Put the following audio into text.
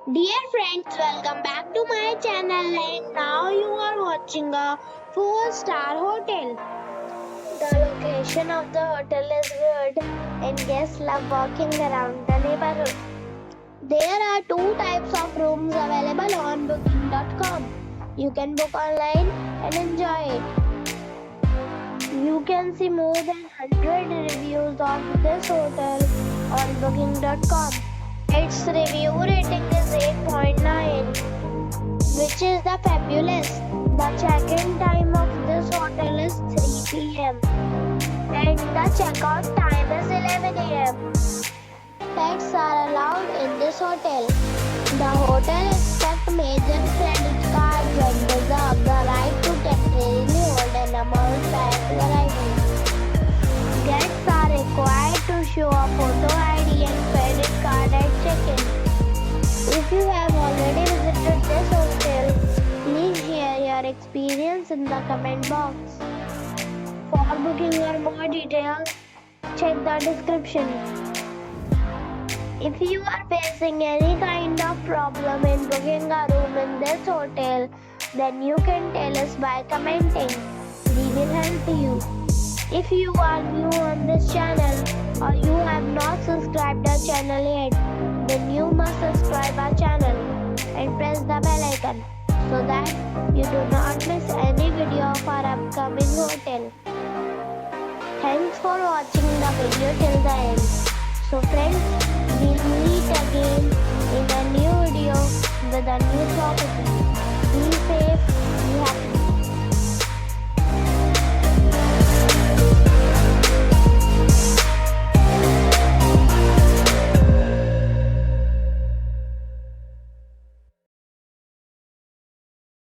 Dear friends, welcome back to my channel and now you are watching a 4-star hotel. The location of the hotel is good and guests love walking around the neighborhood. There are two types of rooms available on booking.com. You can book online and enjoy it. You can see more than 100 reviews of this hotel on booking.com. Its review rating is 8.9, which is the fabulous. The check-in time of this hotel is 3 p.m. and the checkout time is 11 a.m. Pets are allowed in this hotel. The hotel accepts major credit cards and reserves the right to temporarily hold an amount prior to arrival. Guests are required to show a photo ID and credit card at check-in. If you have already visited this hotel, please share your experience in the comment box. For booking or more details, check the description. If you are facing any kind of problem in booking a room in this hotel, then you can tell us by commenting. We will help you. If you are new on this channel or you have not subscribed our channel yet, then you must subscribe our channel and press the bell icon so that you do not miss any video of our upcoming hotel. Thanks for watching the video till the end. So friends, we'll meet again in a new video with a new property.